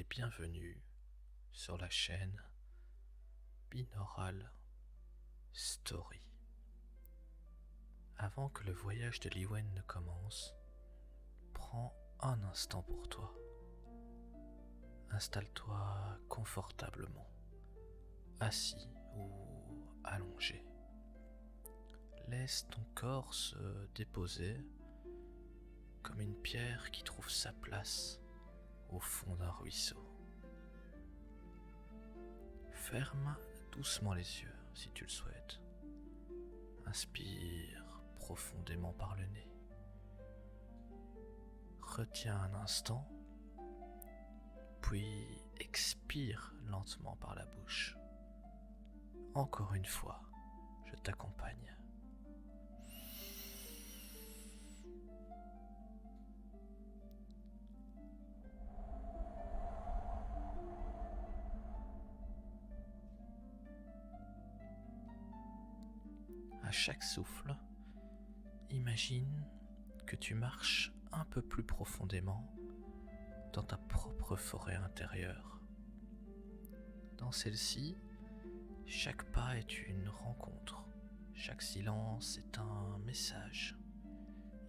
et bienvenue sur la chaîne Binaural Story. Avant que le voyage de Liwen ne commence, prends un instant pour toi. Installe-toi confortablement, assis ou allongé. Laisse ton corps se déposer comme une pierre qui trouve sa place au fond d'un ruisseau. Ferme doucement les yeux si tu le souhaites. Inspire profondément par le nez. Retiens un instant, puis expire lentement par la bouche. Encore une fois, je t'accompagne. À chaque souffle, imagine que tu marches un peu plus profondément dans ta propre forêt intérieure. Dans celle-ci, chaque pas est une rencontre, chaque silence est un message,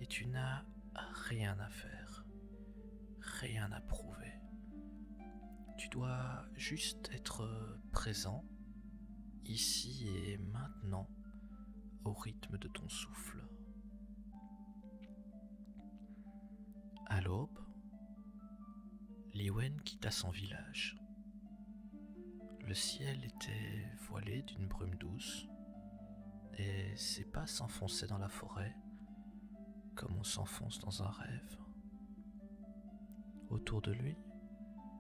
et tu n'as rien à faire, rien à prouver. Tu dois juste être présent, ici et maintenant, au rythme de ton souffle. À l'aube, Liwen quitta son village. Le ciel était voilé d'une brume douce et ses pas s'enfonçaient dans la forêt comme on s'enfonce dans un rêve. Autour de lui,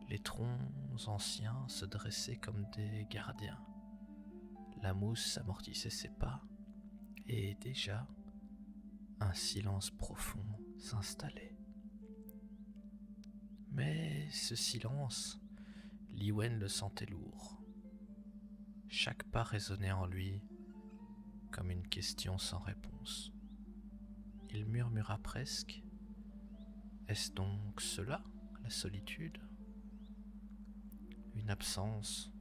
les troncs anciens se dressaient comme des gardiens. La mousse amortissait ses pas et déjà un silence profond s'installait. Mais ce silence, Liwen le sentait lourd. Chaque pas résonnait en lui comme une question sans réponse. Il murmura presque : « Est-ce donc cela, la solitude ? Une absence,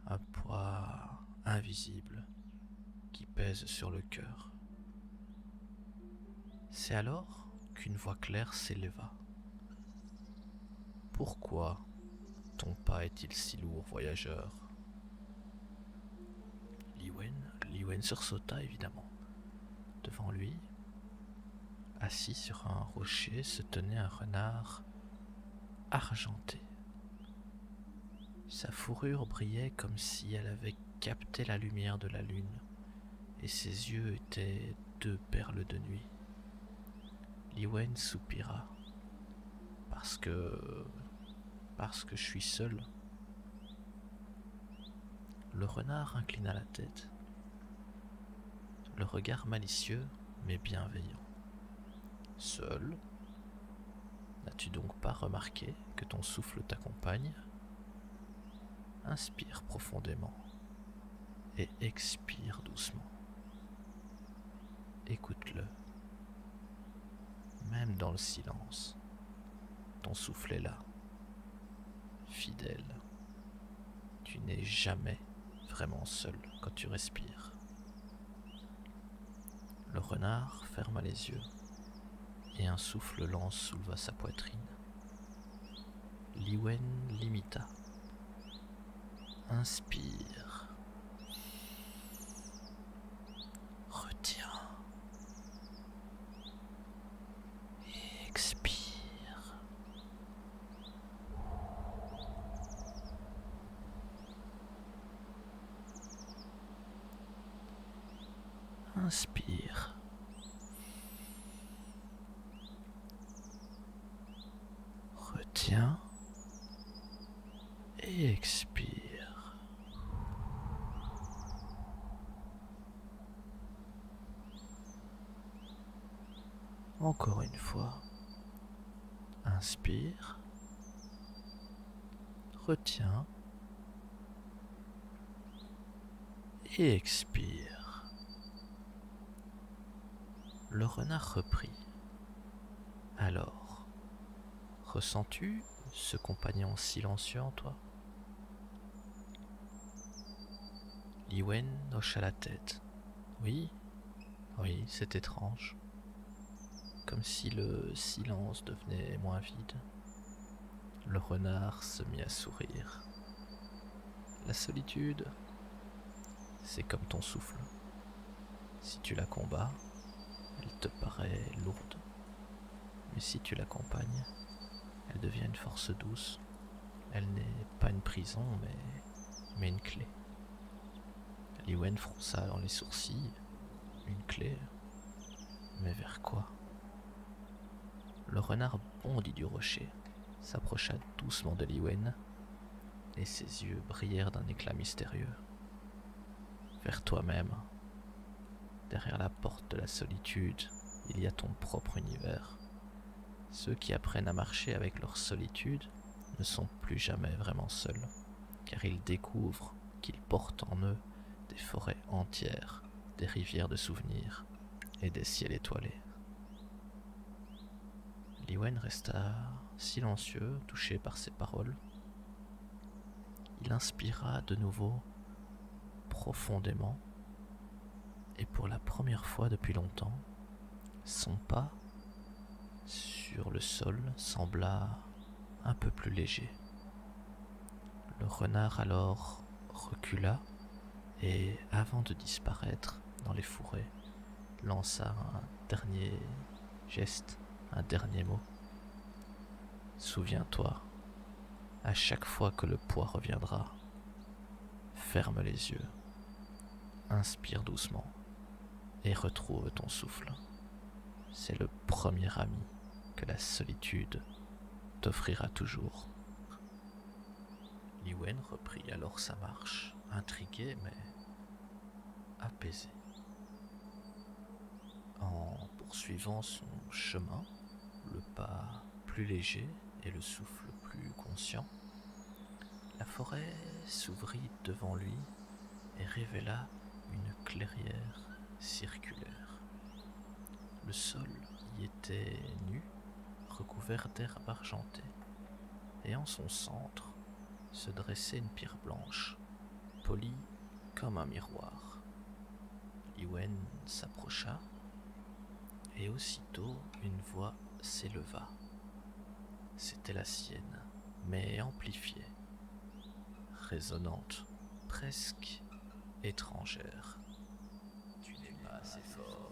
un poids invisible qui pèse sur le cœur. » C'est alors qu'une voix claire s'éleva. « Pourquoi ton pas est-il si lourd, voyageur ? » Liwen sursauta évidemment. Devant lui, assis sur un rocher, se tenait un renard argenté. Sa fourrure brillait comme si elle avait capté la lumière de la lune, et ses yeux étaient deux perles de nuit. Liwen soupira. Parce que je suis seul. Le renard inclina la tête, le regard malicieux mais bienveillant. Seul ? N'as-tu donc pas remarqué que ton souffle t'accompagne ? Inspire profondément et expire doucement. Écoute-le. Même dans le silence, ton souffle est là, fidèle. Tu n'es jamais vraiment seul quand tu respires. Le renard ferma les yeux et un souffle lent souleva sa poitrine. Liwen l'imita. Inspire. Retiens. Et expire. Inspire. Retiens et expire. Encore une fois. Inspire. Retiens et expire. Le renard reprit. Alors, ressens-tu ce compagnon silencieux en toi? Li-Wen hocha la tête. Oui, oui, c'est étrange. Comme si le silence devenait moins vide. Le renard se mit à sourire. La solitude, c'est comme ton souffle. Si tu la combats, elle te paraît lourde. Mais si tu l'accompagnes, elle devient une force douce. Elle n'est pas une prison, mais une clé. Li-Wen fronça dans les sourcils. Une clé? Mais vers quoi? Le renard bondit du rocher, s'approcha doucement de Li-Wen, et ses yeux brillèrent d'un éclat mystérieux. Vers toi-même. Derrière la porte de la solitude, il y a ton propre univers. Ceux qui apprennent à marcher avec leur solitude ne sont plus jamais vraiment seuls, car ils découvrent qu'ils portent en eux des forêts entières, des rivières de souvenirs et des ciels étoilés. Li-Wen resta silencieux, touché par ces paroles. Il inspira de nouveau profondément, et pour la première fois depuis longtemps, son pas sur le sol sembla un peu plus léger. Le renard alors recula et, avant de disparaître dans les fourrés, lança un dernier geste, un dernier mot. Souviens-toi, à chaque fois que le poids reviendra, ferme les yeux, inspire doucement et retrouve ton souffle. C'est le premier ami que la solitude t'offrira toujours. Li-Wen reprit alors sa marche, intrigué mais apaisé. En poursuivant son chemin, le pas plus léger et le souffle plus conscient, la forêt s'ouvrit devant lui et révéla une clairière circulaire. Le sol y était nu, recouvert d'herbe argentée, et en son centre se dressait une pierre blanche, polie comme un miroir. Li-Wen s'approcha, et aussitôt une voix s'éleva. C'était la sienne, mais amplifiée, résonnante, presque étrangère. Tu n'es pas assez fort,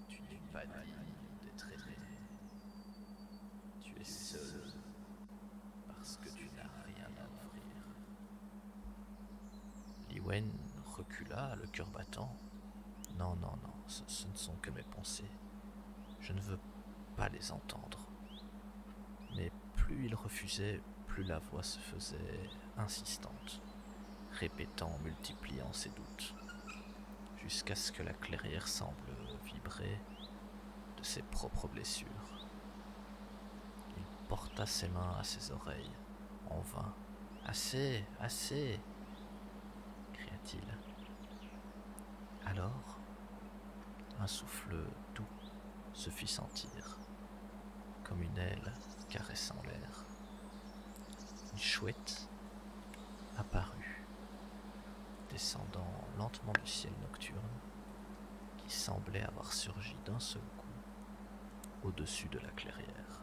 tu n'es pas digne d'être aimé, tu es seul parce que tu n'as rien à offrir. Li-Wen recula, le cœur battant. Non, non, non, ce ne sont que mes pensées. Je ne veux pas les entendre. Mais plus il refusait, plus la voix se faisait insistante, répétant, multipliant ses doutes, jusqu'à ce que la clairière semble vibrer de ses propres blessures. Il porta ses mains à ses oreilles, en vain. « Assez, assez !» cria-t-il. Alors, un souffle doux se fit sentir, comme une aile caressant l'air. Une chouette apparut, descendant lentement du ciel nocturne, qui semblait avoir surgi d'un seul coup au-dessus de la clairière.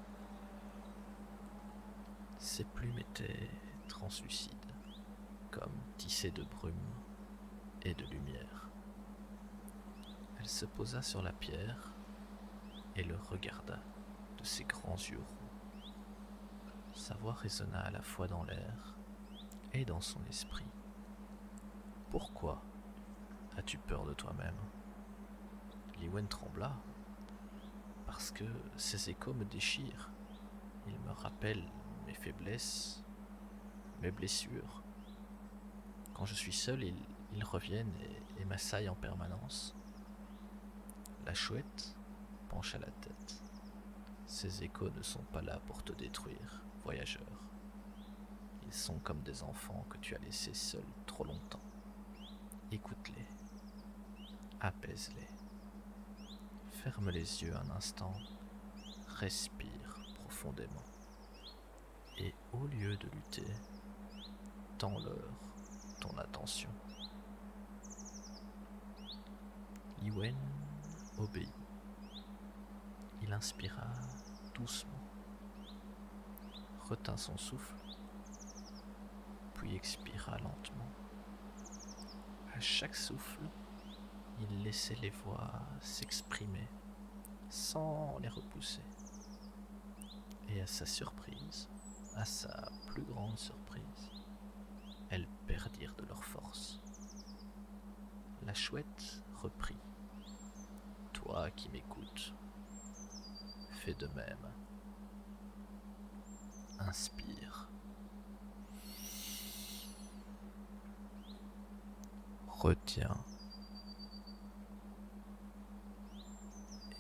Ses plumes étaient translucides, comme tissées de brume et de lumière. Elle se posa sur la pierre et le regarda de ses grands yeux roux. Sa voix résonna à la fois dans l'air et dans son esprit. « Pourquoi as-tu peur de toi-même » Li-Wen trembla. « Parce que ces échos me déchirent. Ils me rappellent mes faiblesses, mes blessures. Quand je suis seul, ils reviennent et m'assaillent en permanence. » La chouette pencha la tête. « Ces échos ne sont pas là pour te détruire, voyageur. Ils sont comme des enfants que tu as laissés seuls trop longtemps. Écoute-les, apaise-les. Ferme les yeux un instant, respire profondément. et au lieu de lutter, tends-leur ton attention. Li Wen obéit. Il inspira doucement, retint son souffle, puis expira lentement. À chaque souffle, il laissait les voix s'exprimer sans les repousser. Et à sa surprise, à sa plus grande surprise, elles perdirent de leur force. La chouette reprit. Toi qui m'écoutes, fais de même. Inspire. Retiens.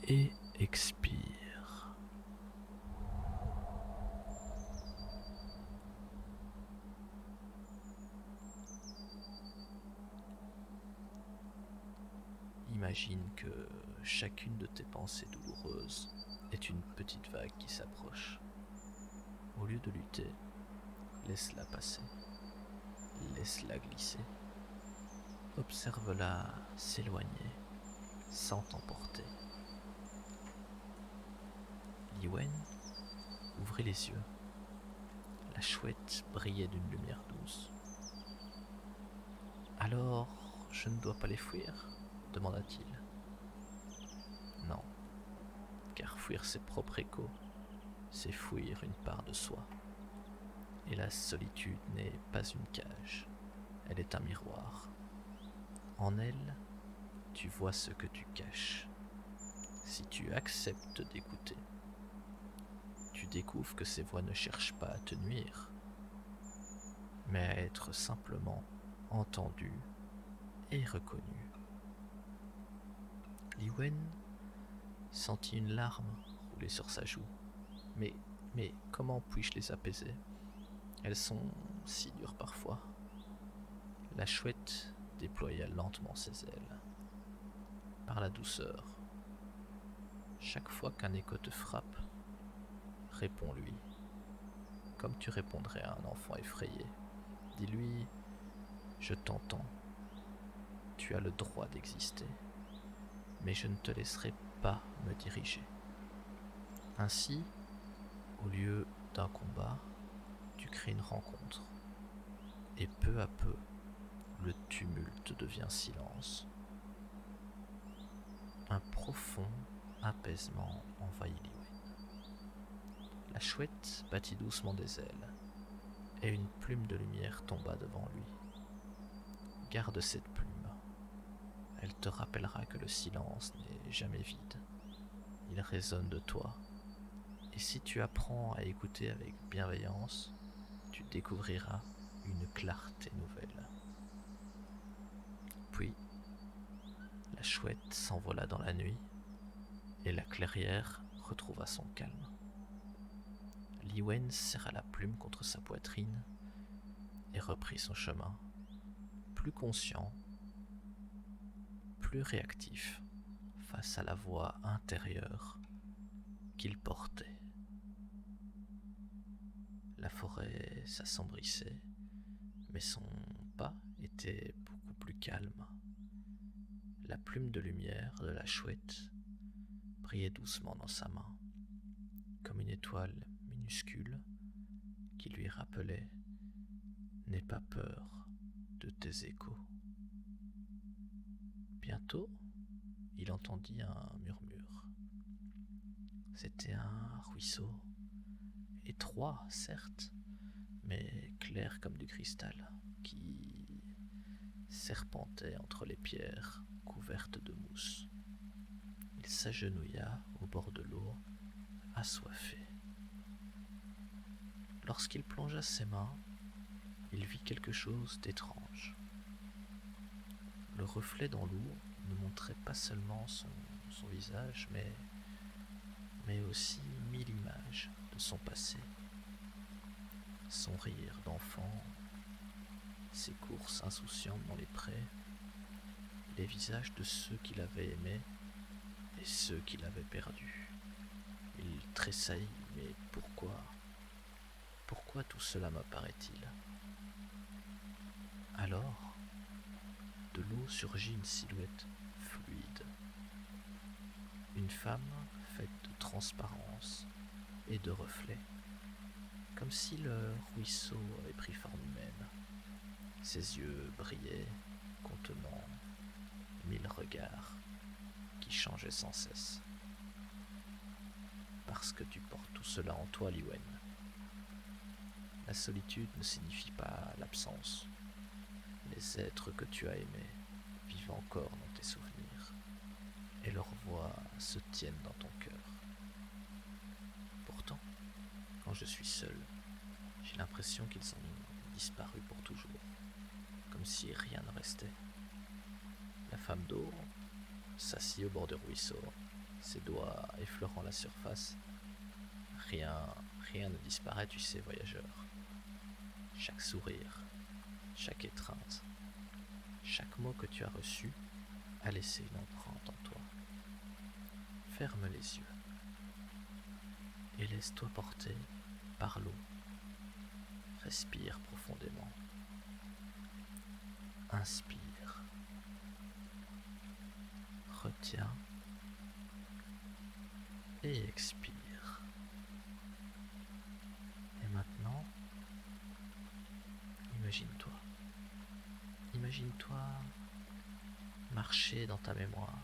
Et expire. Imagine que chacune de tes pensées douloureuses est une petite vague qui s'approche. Au lieu de lutter, laisse-la passer. Laisse-la glisser. Observe-la s'éloigner sans t'emporter. Li Wen ouvrit les yeux. La chouette brillait d'une lumière douce. « Alors, je ne dois pas les fuir ?» demanda-t-il. « Non, car fuir ses propres échos, c'est fuir une part de soi. Et la solitude n'est pas une cage, elle est un miroir. En elle, tu vois ce que tu caches. Si tu acceptes d'écouter, tu découvres que ces voix ne cherchent pas à te nuire, mais à être simplement entendues et reconnues. » Li Wen sentit une larme rouler sur sa joue. Mais comment puis-je les apaiser ? Elles sont si dures parfois. La chouette déploya lentement ses ailes. Par la douceur. Chaque fois qu'un écho te frappe, réponds-lui, comme tu répondrais à un enfant effrayé. Dis-lui, je t'entends, tu as le droit d'exister, mais je ne te laisserai pas me diriger. Ainsi, au lieu d'un combat, tu crées une rencontre, et peu à peu, le tumulte devient silence. Un profond apaisement envahit Li Wen. La chouette battit doucement des ailes, et une plume de lumière tomba devant lui. Garde cette plume. Elle te rappellera que le silence n'est jamais vide. Il résonne de toi. Et si tu apprends à écouter avec bienveillance, tu découvriras une clarté nouvelle. Puis, la chouette s'envola dans la nuit, et la clairière retrouva son calme. Li Wen serra la plume contre sa poitrine et reprit son chemin, plus conscient, plus réactif face à la voix intérieure qu'il portait. La forêt s'assombrissait, mais son pas était beaucoup plus calme. La plume de lumière de la chouette brillait doucement dans sa main, comme une étoile minuscule qui lui rappelait « N'aie pas peur de tes échos ». Bientôt, il entendit un murmure. C'était un ruisseau, étroit certes, mais clair comme du cristal, qui serpentait entre les pierres couvertes de mousse. Il s'agenouilla au bord de l'eau, assoiffé. Lorsqu'il plongea ses mains, il vit quelque chose d'étrange. Le reflet dans l'eau ne montrait pas seulement son visage, mais aussi 1000 images de son passé. Son rire d'enfant, ses courses insouciantes dans les prés, les visages de ceux qu'il avait aimés et ceux qu'il avait perdus. Il tressaillit, mais pourquoi toi tout cela, me paraît-il. Alors, de l'eau surgit une silhouette fluide. Une femme faite de transparence et de reflets, comme si le ruisseau avait pris forme humaine. Ses yeux brillaient, contenant 1000 regards qui changeaient sans cesse. Parce que tu portes tout cela en toi, Liwen. La solitude ne signifie pas l'absence. Les êtres que tu as aimés vivent encore dans tes souvenirs, et leurs voix se tiennent dans ton cœur. Pourtant, quand je suis seul, j'ai l'impression qu'ils ont disparu pour toujours, comme si rien ne restait. La femme d'eau s'assit au bord du ruisseau, ses doigts effleurant la surface. Rien ne disparaît, tu sais, voyageur. Chaque sourire, chaque étreinte, chaque mot que tu as reçu a laissé une empreinte en toi. Ferme les yeux et laisse-toi porter par l'eau. Respire profondément. Inspire. Retiens et expire. Et maintenant, imagine-toi. Imagine-toi marcher dans ta mémoire,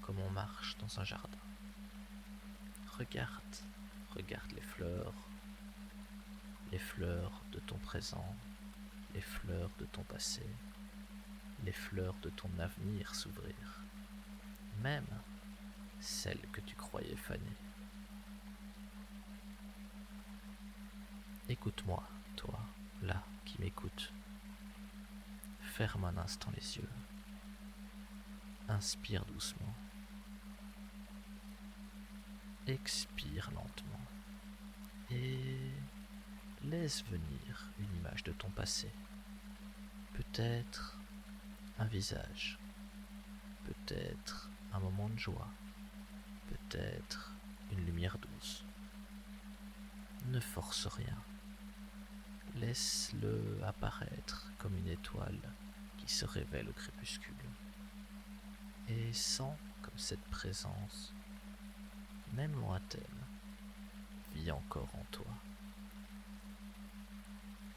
comme on marche dans un jardin. Regarde les fleurs de ton présent, les fleurs de ton passé, les fleurs de ton avenir s'ouvrir, même celles que tu croyais fanées. Écoute-moi, toi, là, qui m'écoutes. Ferme un instant les yeux. Inspire doucement. Expire lentement. Et laisse venir une image de ton passé. Peut-être un visage. Peut-être un moment de joie. Peut-être une lumière douce. Ne force rien. Laisse-le apparaître comme une étoile qui se révèle au crépuscule. Et sens comme cette présence, même lointaine, vit encore en toi.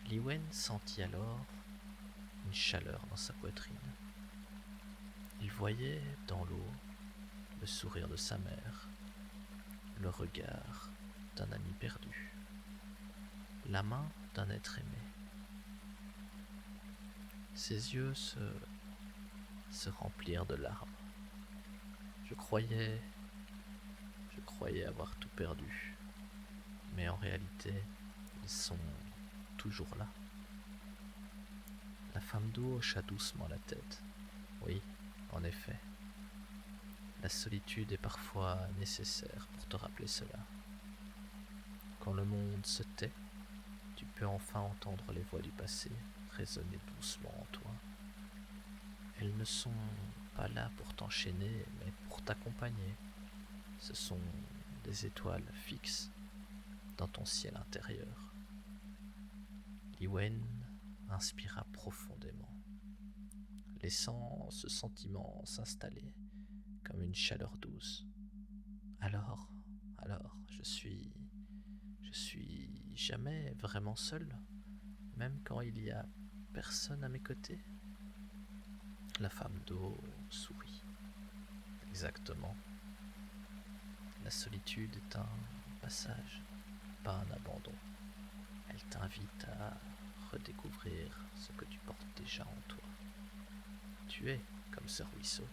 Liwen sentit alors une chaleur dans sa poitrine. Il voyait dans l'eau le sourire de sa mère, le regard d'un ami perdu, la main d'un être aimé. Ses yeux se remplirent de larmes. Je croyais avoir tout perdu, mais en réalité, ils sont toujours là. La femme d'eau hocha doucement la tête. Oui, en effet, la solitude est parfois nécessaire pour te rappeler cela. Quand le monde se tait, tu peux enfin entendre les voix du passé résonner doucement en toi. Elles ne sont pas là pour t'enchaîner, mais pour t'accompagner. Ce sont des étoiles fixes dans ton ciel intérieur. Liwen inspira profondément, laissant ce sentiment s'installer comme une chaleur douce. Alors, je suis jamais vraiment seul, même quand il y a personne à mes côtés. La femme d'eau sourit. Exactement. La solitude est un passage, pas un abandon. Elle t'invite à redécouvrir ce que tu portes déjà en toi. Tu es comme ce ruisseau.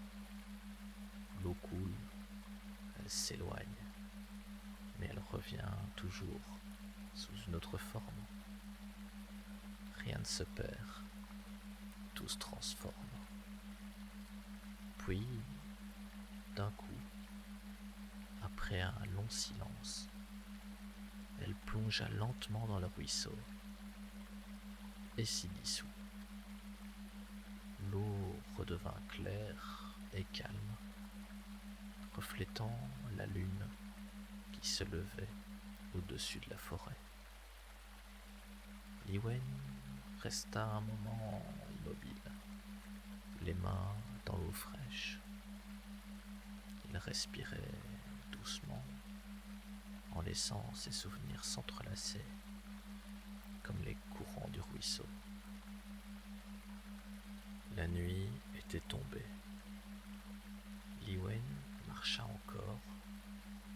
L'eau coule, elle s'éloigne, mais elle revient toujours sous une autre forme. Rien ne se perd, tout se transforme. Puis, d'un coup, après un long silence, elle plongea lentement dans le ruisseau et s'y dissout. L'eau redevint claire et calme, reflétant la lune qui se levait au-dessus de la forêt. Liwen resta un moment immobile, les mains dans l'eau fraîche. Il respirait doucement, en laissant ses souvenirs s'entrelacer, comme les courants du ruisseau. La nuit était tombée. Liwen marcha encore,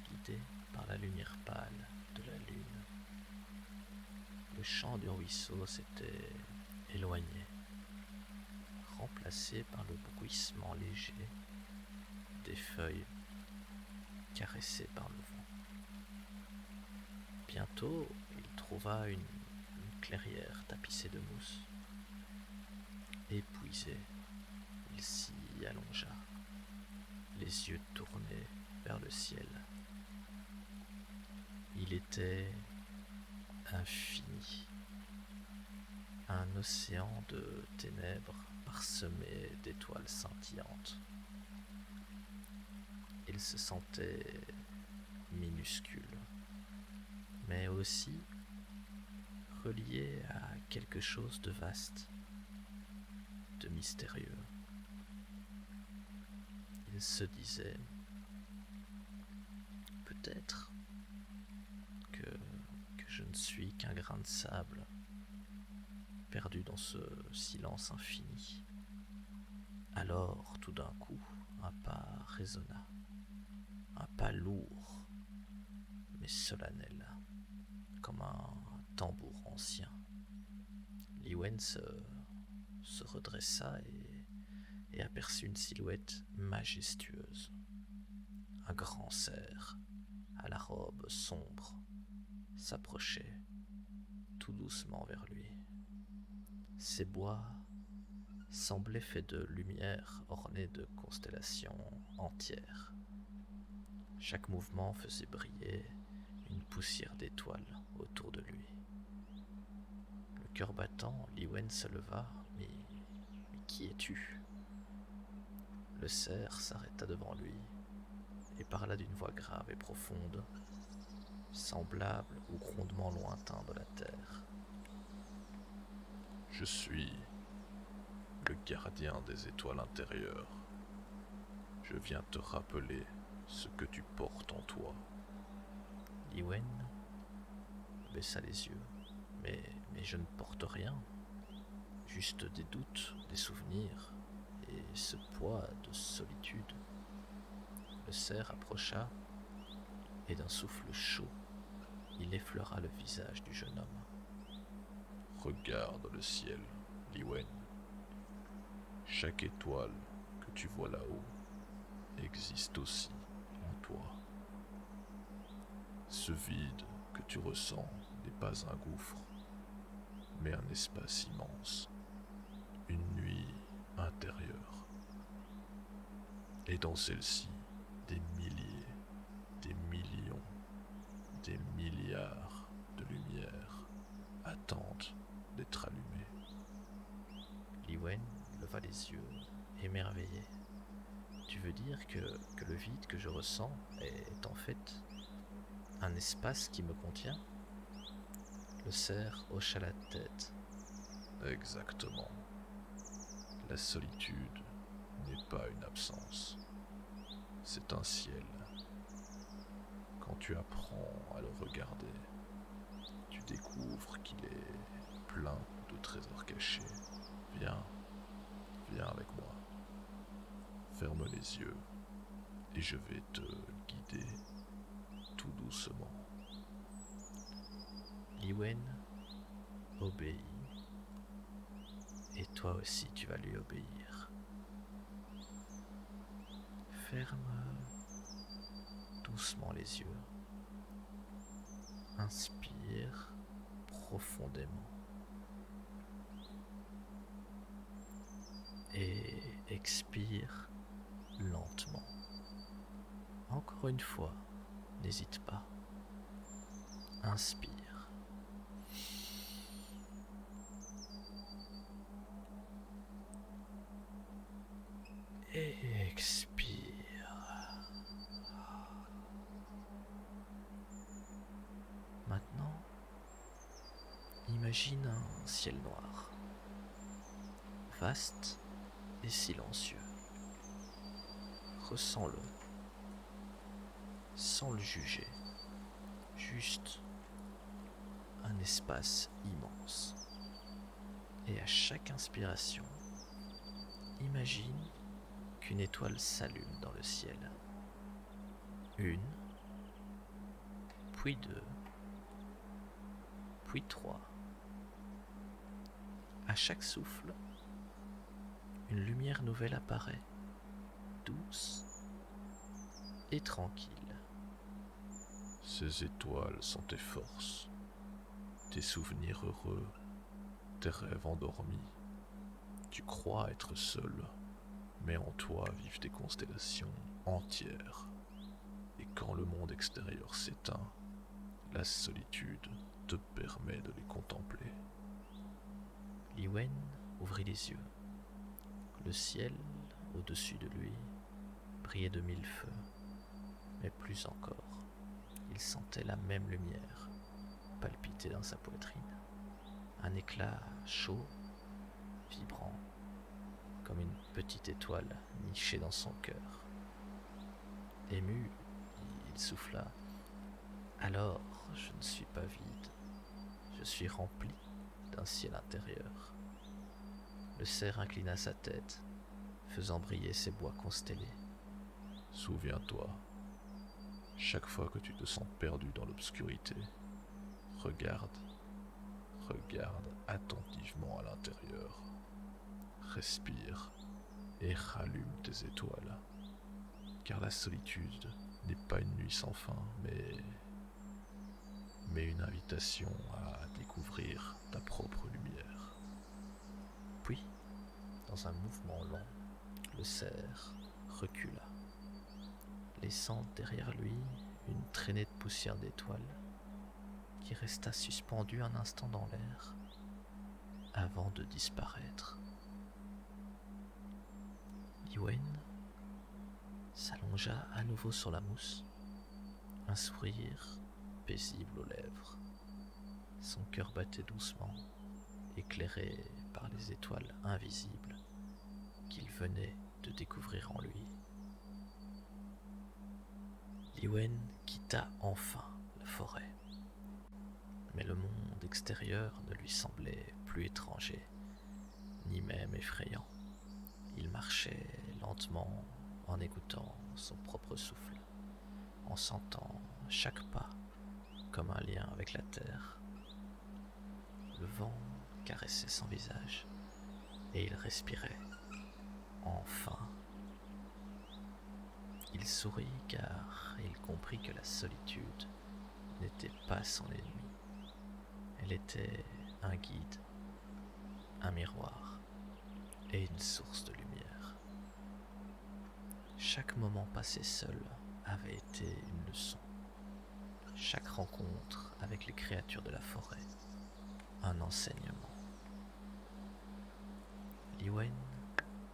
guidé par la lumière pâle de la lune. Le chant du ruisseau s'était éloigné, remplacé par le bruissement léger des feuilles caressées par le vent. Bientôt, il trouva une clairière tapissée de mousse. Épuisé, il s'y allongea, les yeux tournés vers le ciel. Il était infini, un océan de ténèbres parsemé d'étoiles scintillantes. Il se sentait minuscule, mais aussi relié à quelque chose de vaste, de mystérieux. Il se disait peut-être que je ne suis qu'un grain de sable perdu dans ce silence infini. Alors, tout d'un coup, un pas résonna, un pas lourd, mais solennel, comme un tambour ancien. Liwen se redressa et aperçut une silhouette majestueuse. Un grand cerf, à la robe sombre, s'approchait tout doucement vers lui. Ses bois semblaient faits de lumière ornés de constellations entières. Chaque mouvement faisait briller une poussière d'étoiles autour de lui. Le cœur battant, Liwen se leva. Mais qui es-tu ? Le cerf s'arrêta devant lui et parla d'une voix grave et profonde, semblable au grondement lointain de la terre. Je suis le gardien des étoiles intérieures. Je viens te rappeler ce que tu portes en toi. Liwen baissa les yeux. Mais je ne porte rien. Juste des doutes, des souvenirs et ce poids de solitude. Le cerf approcha et d'un souffle chaud, il effleura le visage du jeune homme. Regarde le ciel, Liwen. Chaque étoile que tu vois là-haut existe aussi en toi. Ce vide que tu ressens n'est pas un gouffre, mais un espace immense, une nuit intérieure. Et dans celle-ci, des milliers, des millions, des milliards de lumières attendent d'être allumées. Liwen leva les yeux, émerveillé. Tu veux dire que le vide que je ressens est en fait un espace qui me contient ? Le cerf hocha la tête. Exactement. La solitude n'est pas une absence, c'est un ciel. Quand tu apprends à le regarder, tu découvres qu'il est plein de trésors cachés. Viens avec moi. Ferme les yeux et je vais te guider tout doucement. Liwen obéit. Et toi aussi tu vas lui obéir. Ferme doucement les yeux. Inspire profondément. Et expire lentement. Encore une fois, n'hésite pas. Inspire. Et expire. Maintenant, Imagine un ciel noir, vaste et silencieux. Ressens-le, sans le juger, juste un espace immense. Et à chaque inspiration, imagine qu'une étoile s'allume dans le ciel. Une, puis deux, puis trois. À chaque souffle, une lumière nouvelle apparaît, douce et tranquille. Ces étoiles sont tes forces, tes souvenirs heureux, tes rêves endormis. Tu crois être seul, mais en toi vivent des constellations entières. Et quand le monde extérieur s'éteint, la solitude te permet de les contempler. Li-Wen ouvrit les yeux. Le ciel, au-dessus de lui, brillait de mille feux, mais plus encore, il sentait la même lumière palpiter dans sa poitrine. Un éclat chaud, vibrant, comme une petite étoile nichée dans son cœur. Ému, il souffla. Alors, je ne suis pas vide, je suis rempli d'un ciel intérieur. Le cerf inclina sa tête, faisant briller ses bois constellés. Souviens-toi, chaque fois que tu te sens perdu dans l'obscurité, regarde attentivement à l'intérieur. Respire et rallume tes étoiles. Car la solitude n'est pas une nuit sans fin, mais une invitation à découvrir ta propre lumière. Puis, dans un mouvement lent, le cerf recula, laissant derrière lui une traînée de poussière d'étoiles qui resta suspendue un instant dans l'air avant de disparaître. Li-Wen s'allongea à nouveau sur la mousse, un sourire paisible aux lèvres. Son cœur battait doucement, éclairé par les étoiles invisibles qu'il venait de découvrir en lui. Li-Wen quitta enfin la forêt, mais le monde extérieur ne lui semblait plus étranger, ni même effrayant. Il marchait lentement en écoutant son propre souffle, en sentant chaque pas comme un lien avec la terre. Le vent caressait son visage et il respirait. Enfin, il sourit car il comprit que la solitude n'était pas son ennemi. Elle était un guide, un miroir et une source de lumière. Chaque moment passé seul avait été une leçon. Chaque rencontre avec les créatures de la forêt, un enseignement. Li-Wen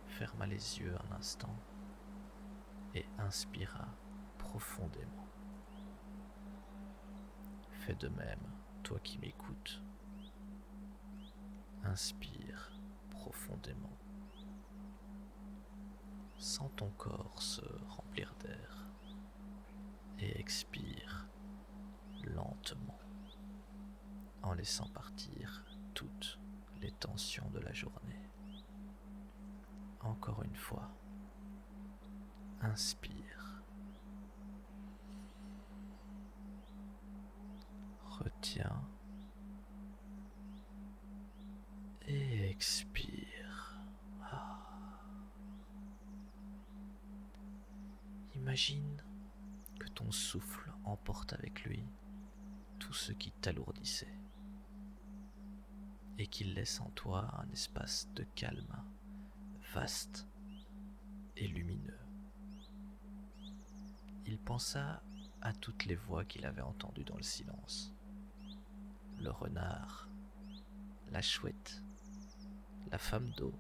ferma les yeux un instant et inspira profondément. Fais de même, toi qui m'écoutes. Inspire profondément. Sens ton corps se remplir d'air et expire lentement en laissant partir toutes les tensions de la journée. Encore une fois, inspire. Retiens et expire. Imagine que ton souffle emporte avec lui tout ce qui t'alourdissait et qu'il laisse en toi un espace de calme, vaste et lumineux. Il pensa à toutes les voix qu'il avait entendues dans le silence. Le renard, la chouette, la femme d'eau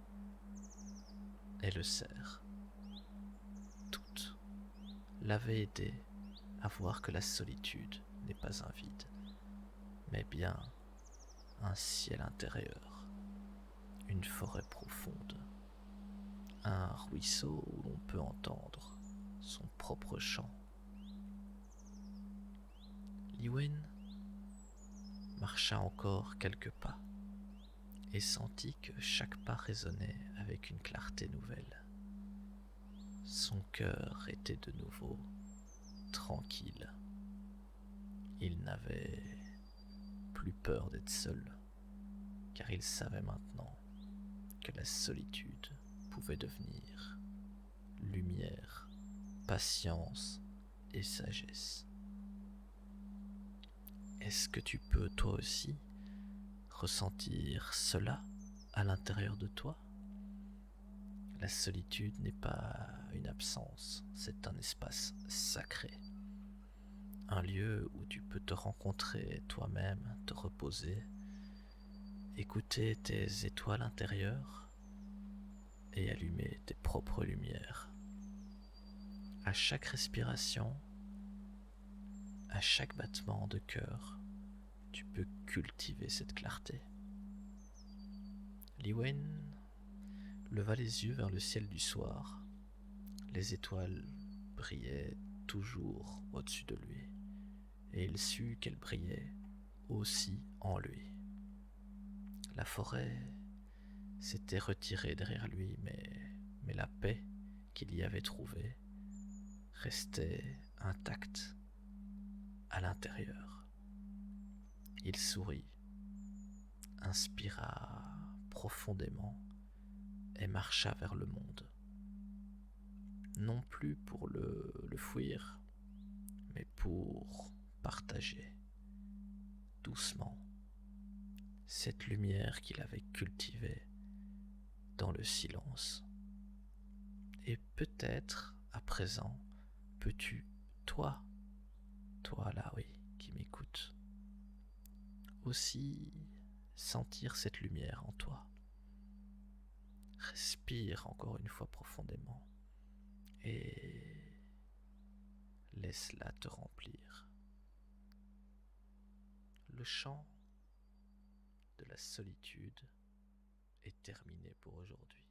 et le cerf. Toutes l'avaient aidé à voir que la solitude n'est pas un vide, mais bien un ciel intérieur, une forêt profonde, un ruisseau où l'on peut entendre son propre chant. Liwen marcha encore quelques pas et sentit que chaque pas résonnait avec une clarté nouvelle. Son cœur était de nouveau tranquille. Il n'avait plus peur d'être seul, car il savait maintenant que la solitude pouvait devenir lumière, patience et sagesse. Est-ce que tu peux toi aussi ressentir cela à l'intérieur de toi? La solitude n'est pas une absence, c'est un espace sacré. Un lieu où tu peux te rencontrer toi-même, te reposer, écouter tes étoiles intérieures et allumer tes propres lumières. À chaque respiration, à chaque battement de cœur, tu peux cultiver cette clarté. Liwen leva les yeux vers le ciel du soir. Les étoiles brillaient toujours au-dessus de lui, et il sut qu'elles brillaient aussi en lui. La forêt s'était retirée derrière lui, mais la paix qu'il y avait trouvée restait intacte à l'intérieur. Il sourit, inspira profondément et marcha vers le monde. Non plus pour le fuir, mais pour partager doucement cette lumière qu'il avait cultivée dans le silence. Et peut-être, à présent, peux-tu, toi là, oui, qui m'écoutes, aussi sentir cette lumière en toi. Respire encore une fois profondément et laisse-la te remplir. Le chant de la solitude est terminé pour aujourd'hui,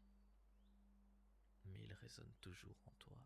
mais il résonne toujours en toi.